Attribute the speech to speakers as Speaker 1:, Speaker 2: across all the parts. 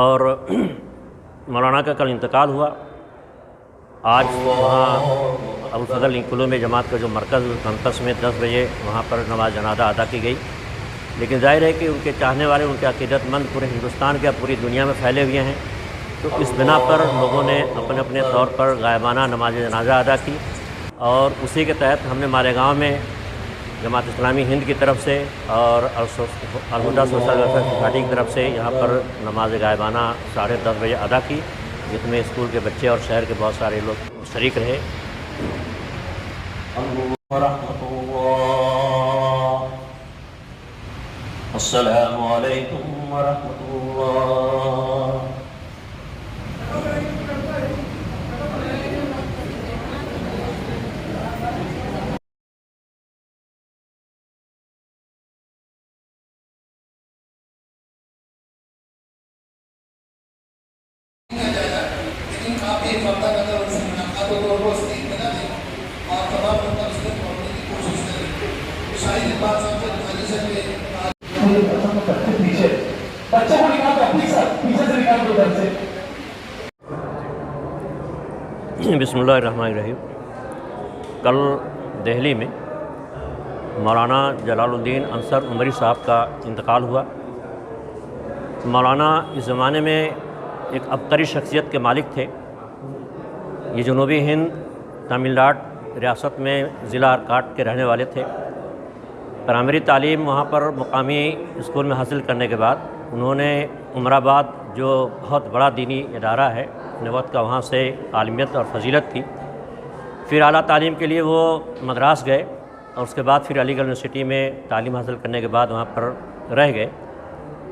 Speaker 1: اور مولانا کا کل انتقال ہوا۔ آج وہاں ابوالفضل انکلو میں جماعت کا جو مرکز کیمپس میں 10 بجے وہاں پر نماز جنازہ ادا کی گئی، لیکن ظاہر ہے کہ ان کے چاہنے والے، ان کے عقیدت مند پورے ہندوستان کے پوری دنیا میں پھیلے ہوئے ہیں، تو اس بنا پر لوگوں نے اپنے اپنے طور پر غائبانہ نماز جنازہ ادا کی، اور اسی کے تحت ہم نے مالیگاؤں میں جماعت اسلامی ہند کی طرف سے اور الہدیٰ سوشل ویلفیئر سوسائٹی کی طرف سے یہاں پر نماز غائبانہ 10:30 بجے ادا کی، جس میں اسکول کے بچے اور شہر کے بہت سارے لوگ شریک رہے۔
Speaker 2: السلام علیکم ورحمۃ اللہ۔
Speaker 3: لیکن کافی وقت اگر ان سے ملاقات ہو تو روز ایک بنا دیں اور تمام لوگ اس کو پڑھنے کی کوشش کریں۔ شاہد اقبال صاحب سے مدرسے میں بچے کو نکال کر پیچھے سے نکال دو ادھر سے۔
Speaker 1: بسم اللہ الرحمن الرحیم۔ کل دہلی میں مولانا جلال الدین انصر عمری صاحب کا انتقال ہوا۔ مولانا اس زمانے میں ایک عبقری شخصیت کے مالک تھے۔ یہ جنوبی ہند تمل ناڈو ریاست میں ضلع آرکاٹ کے رہنے والے تھے۔ پرائمری تعلیم وہاں پر مقامی اسکول میں حاصل کرنے کے بعد انہوں نے عمر آباد جو بہت بڑا دینی ادارہ ہے اپنے وقت کا، وہاں سے عالمیت اور فضیلت کی۔ پھر اعلیٰ تعلیم کے لیے وہ مدراس گئے، اور اس کے بعد پھر علی گڑھ یونیورسٹی میں تعلیم حاصل کرنے کے بعد وہاں پر رہ گئے،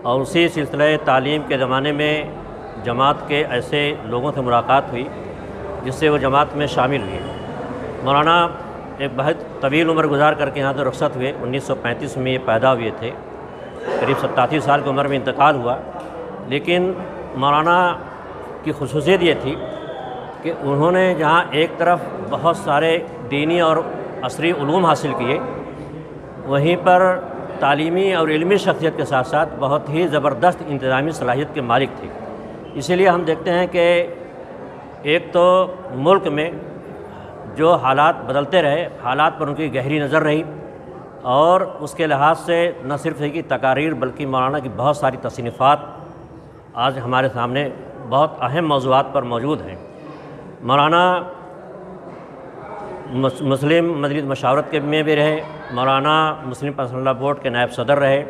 Speaker 1: اور اسی سلسلہ تعلیم کے زمانے میں جماعت کے ایسے لوگوں سے ملاقات ہوئی جس سے وہ جماعت میں شامل ہوئے۔ مولانا ایک بہت طویل عمر گزار کر کے یہاں سے رخصت ہوئے۔ 1935 میں یہ پیدا ہوئے تھے، قریب 87 سال کی عمر میں انتقال ہوا۔ لیکن مولانا کی خصوصیت یہ تھی کہ انہوں نے جہاں ایک طرف بہت سارے دینی اور عصری علوم حاصل کیے، وہیں پر تعلیمی اور علمی شخصیت کے ساتھ ساتھ بہت ہی زبردست انتظامی صلاحیت کے مالک تھے۔ اسی لیے ہم دیکھتے ہیں کہ ایک تو ملک میں جو حالات بدلتے رہے، حالات پر ان کی گہری نظر رہی، اور اس کے لحاظ سے نہ صرف ایک تقاریر بلکہ مولانا کی بہت ساری تصنیفات آج ہمارے سامنے بہت اہم موضوعات پر موجود ہیں۔ مولانا مسلم مجلس مشاورت کے میں بھی رہے، مولانا مسلم پرسنل لاء بورڈ کے نائب صدر رہے،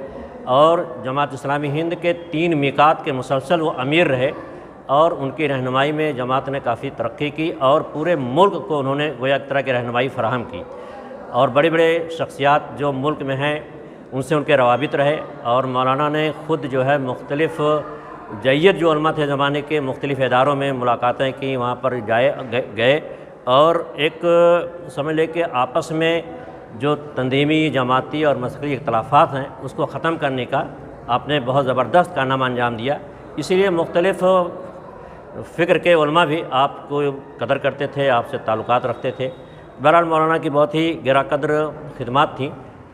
Speaker 1: اور جماعت اسلامی ہند کے 3 میقات کے مسلسل وہ امیر رہے، اور ان کی رہنمائی میں جماعت نے کافی ترقی کی، اور پورے ملک کو انہوں نے گویا ایک طرح کی رہنمائی فراہم کی، اور بڑے بڑے شخصیات جو ملک میں ہیں ان سے ان کے روابط رہے۔ اور مولانا نے خود جو ہے مختلف جید جو علماء تھے زمانے کے، مختلف اداروں میں ملاقاتیں کی، وہاں پر گئے، اور ایک سمجھ لے کہ آپس میں جو تنظیمی، جماعتی اور مذہبی اختلافات ہیں اس کو ختم کرنے کا آپ نے بہت زبردست کارنامہ انجام دیا۔ اسی لیے مختلف فکر کے علماء بھی آپ کو قدر کرتے تھے، آپ سے تعلقات رکھتے تھے۔ بہرحال مولانا کی بہت ہی گراں قدر خدمات تھیں،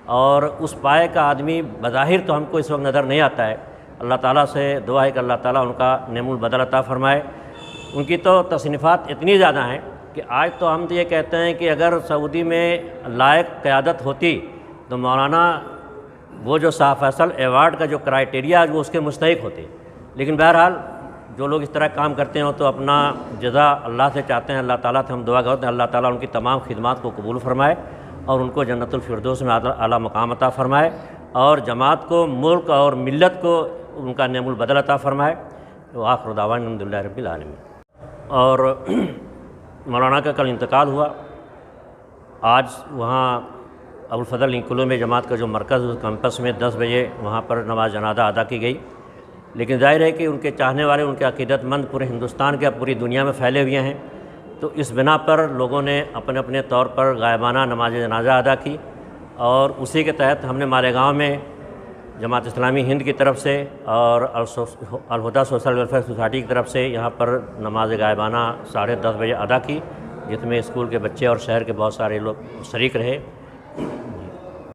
Speaker 1: اور اس پائے کا آدمی بظاہر تو ہم کو اس وقت نظر نہیں آتا ہے۔ اللہ تعالیٰ سے دعا ہے کہ اللہ تعالیٰ ان کا نعم البدل عطا فرمائے۔ ان کی تو تصنیفات اتنی زیادہ ہیں کہ آج تو ہم یہ کہتے ہیں کہ اگر سعودی میں لائق قیادت ہوتی تو مولانا وہ جو شاہ فیصل ایوارڈ کا جو کرائیٹیریا وہ اس کے مستحق ہوتے۔ لیکن بہرحال جو لوگ اس طرح کام کرتے ہیں تو اپنا جزا اللہ سے چاہتے ہیں، اللہ تعالیٰ سے ہم دعا کرتے ہیں اللہ تعالیٰ ان کی تمام خدمات کو قبول فرمائے، اور ان کو جنت الفردوس میں اعلیٰ مقام عطا فرمائے، اور جماعت کو، ملک اور ملت کو ان کا نعم البدل عطا فرمائے۔ وآخر دعوانا الحمد للہ رب العالمین۔ اور مولانا کا کل انتقال ہوا۔ آج وہاں ابوالفضل انکلو میں جماعت کا جو مرکز کیمپس میں 10 بجے وہاں پر نماز جنازہ ادا کی گئی، لیکن ظاہر ہے کہ ان کے چاہنے والے، ان کے عقیدت مند پورے ہندوستان کے پوری دنیا میں پھیلے ہوئے ہیں، تو اس بنا پر لوگوں نے اپنے اپنے طور پر غائبانہ نماز جنازہ ادا کی، اور اسی کے تحت ہم نے مالیگاؤں میں جماعت اسلامی ہند کی طرف سے اور الہدیٰ سوشل ویلفیئر سوسائٹی کی طرف سے یہاں پر نماز غائبانہ 10:30 بجے ادا کی، جس میں اسکول کے بچے اور شہر کے بہت سارے لوگ شریک رہے۔